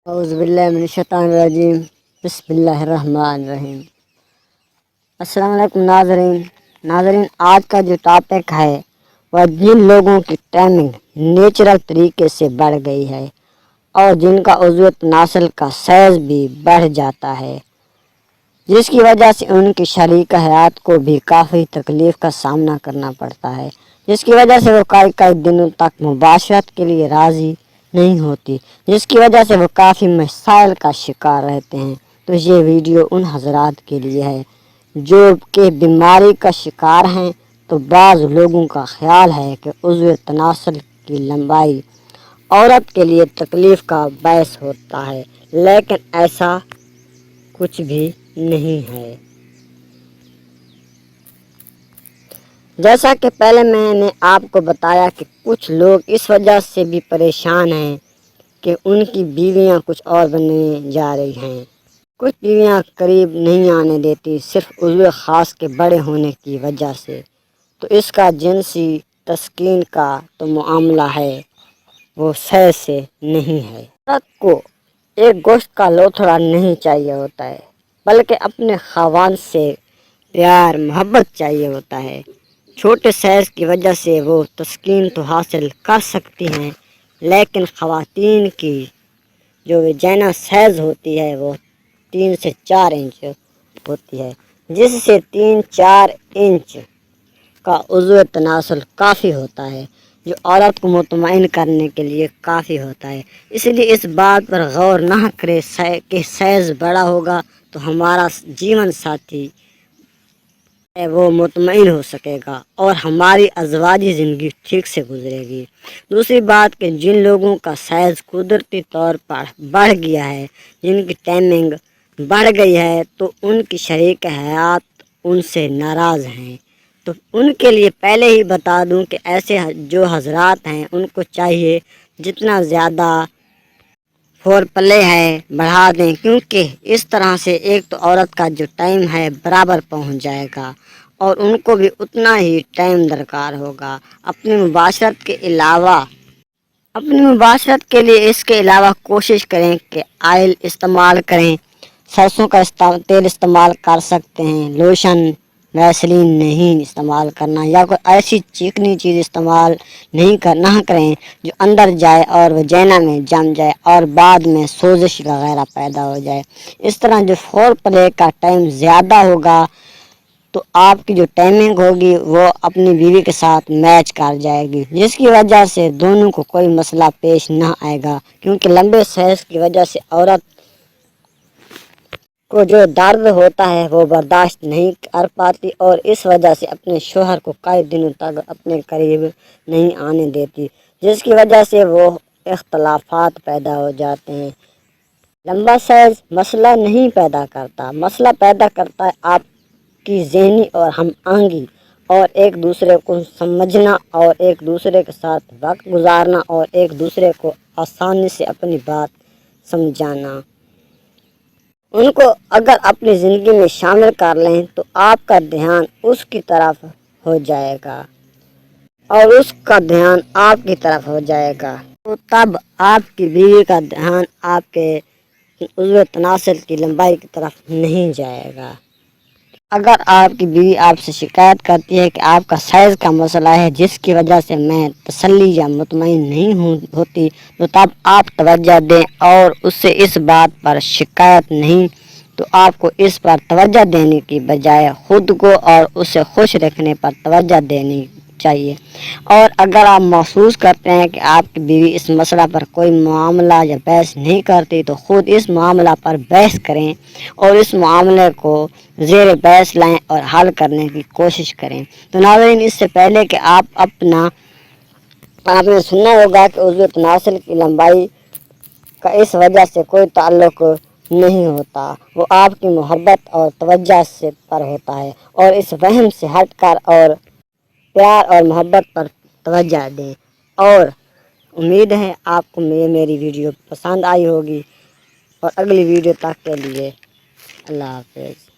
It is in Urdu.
اعوذ باللہ من الشیطان الرجیم بسم اللہ الرحمن الرحیم۔ السلام علیکم ناظرین، آج کا جو ٹاپک ہے وہ جن لوگوں کی ٹائمنگ نیچرل طریقے سے بڑھ گئی ہے اور جن کا عضو تناسل کا سائز بھی بڑھ جاتا ہے، جس کی وجہ سے ان کی شریک حیات کو بھی کافی تکلیف کا سامنا کرنا پڑتا ہے، جس کی وجہ سے وہ کئی دنوں تک مباشرت کے لیے راضی نہیں ہوتی، جس کی وجہ سے وہ کافی مسائل کا شکار رہتے ہیں۔ تو یہ ویڈیو ان حضرات کے لیے ہے جو کہ بیماری کا شکار ہیں۔ تو بعض لوگوں کا خیال ہے کہ عضو تناسل کی لمبائی عورت کے لیے تکلیف کا باعث ہوتا ہے، لیکن ایسا کچھ بھی نہیں ہے۔ جیسا کہ پہلے میں نے آپ کو بتایا کہ کچھ لوگ اس وجہ سے بھی پریشان ہیں کہ ان کی بیویاں کچھ اور بننے جا رہی ہیں، کچھ بیویاں قریب نہیں آنے دیتی صرف عضو خاص کے بڑے ہونے کی وجہ سے۔ تو اس کا جنسی تسکین کا تو معاملہ ہے، وہ صحت سے نہیں ہے۔ عورت کو ایک گوشت کا لوتھڑا نہیں چاہیے ہوتا ہے، بلکہ اپنے خاوند سے پیار محبت چاہیے ہوتا ہے۔ چھوٹے سائز کی وجہ سے وہ تسکین تو حاصل کر سکتی ہیں، لیکن خواتین کی جو ویجائنا سائز ہوتی ہے وہ 3 سے 4 انچ ہوتی ہے، جس سے 3-4 انچ کا عضو تناسل کافی ہوتا ہے، جو عورت کو مطمئن کرنے کے لیے کافی ہوتا ہے۔ اس لیے اس بات پر غور نہ کرے کہ سائز بڑا ہوگا تو ہمارا جیون ساتھی وہ مطمئن ہو سکے گا اور ہماری ازواجی زندگی ٹھیک سے گزرے گی۔ دوسری بات کہ جن لوگوں کا سائز قدرتی طور پر بڑھ گیا ہے، جن کی ٹائمنگ بڑھ گئی ہے، تو ان کی شریک حیات ان سے ناراض ہیں۔ تو ان کے لیے پہلے ہی بتا دوں کہ ایسے جو حضرات ہیں ان کو چاہیے جتنا زیادہ فور پلے ہے بڑھا دیں، کیونکہ اس طرح سے ایک تو عورت کا جو ٹائم ہے برابر پہنچ جائے گا اور ان کو بھی اتنا ہی ٹائم درکار ہوگا اپنی مباشرت کے لیے۔ اس کے علاوہ کوشش کریں کہ آئل استعمال کریں، سرسوں کا تیل استعمال کر سکتے ہیں، لوشن ویسلین نہیں استعمال کرنا، یا کوئی ایسی چکنی چیز استعمال نہ کریں جو اندر جائے اور ویجائنا میں جم جائے اور بعد میں سوزش وغیرہ پیدا ہو جائے۔ اس طرح جو فور پلے کا ٹائم زیادہ ہوگا تو آپ کی جو ٹائمنگ ہوگی وہ اپنی بیوی کے ساتھ میچ کر جائے گی، جس کی وجہ سے دونوں کو کوئی مسئلہ پیش نہ آئے گا، کیونکہ لمبے سائز کی وجہ سے عورت کو جو درد ہوتا ہے وہ برداشت نہیں کر پاتی اور اس وجہ سے اپنے شوہر کو کئی دنوں تک اپنے قریب نہیں آنے دیتی، جس کی وجہ سے وہ اختلافات پیدا ہو جاتے ہیں۔ لمبا سائز مسئلہ نہیں پیدا کرتا، مسئلہ پیدا کرتا ہے آپ کی ذہنی اور ہم آہنگی اور ایک دوسرے کو سمجھنا اور ایک دوسرے کے ساتھ وقت گزارنا اور ایک دوسرے کو آسانی سے اپنی بات سمجھانا۔ ان کو اگر اپنی زندگی میں شامل کر لیں تو آپ کا دھیان اس کی طرف ہو جائے گا اور اس کا دھیان آپ کی طرف ہو جائے گا، تو تب آپ کی بیوی کا دھیان آپ کے عضو تناسل کی لمبائی کی طرف نہیں جائے گا۔ اگر آپ کی بیوی آپ سے شکایت کرتی ہے کہ آپ کا سائز کا مسئلہ ہے جس کی وجہ سے میں تسلی یا مطمئن نہیں ہوتی، تو تب آپ توجہ دیں اور اس سے اس بات پر شکایت نہیں، تو آپ کو اس پر توجہ دینے کی بجائے خود کو اور اسے خوش رکھنے پر توجہ دینی چاہیے۔ اور اگر آپ محسوس کرتے ہیں کہ آپ کی بیوی اس مسئلہ پر کوئی معاملہ یا بحث نہیں کرتی، تو خود اس معاملہ پر بحث کریں اور اس معاملے کو زیر بحث لائیں اور حل کرنے کی کوشش کریں۔ تو ناظرین، اس سے پہلے کہ آپ نے سننا ہوگا کہ عضو تناسل کی لمبائی کا اس وجہ سے کوئی تعلق نہیں ہوتا، وہ آپ کی محبت اور توجہ سے پر ہوتا ہے، اور اس وہم سے ہٹ کر اور پیار اور محبت پر توجہ دیں۔ اور امید ہے آپ کو میری ویڈیو پسند آئی ہوگی، اور اگلی ویڈیو تک کے لیے اللہ حافظ۔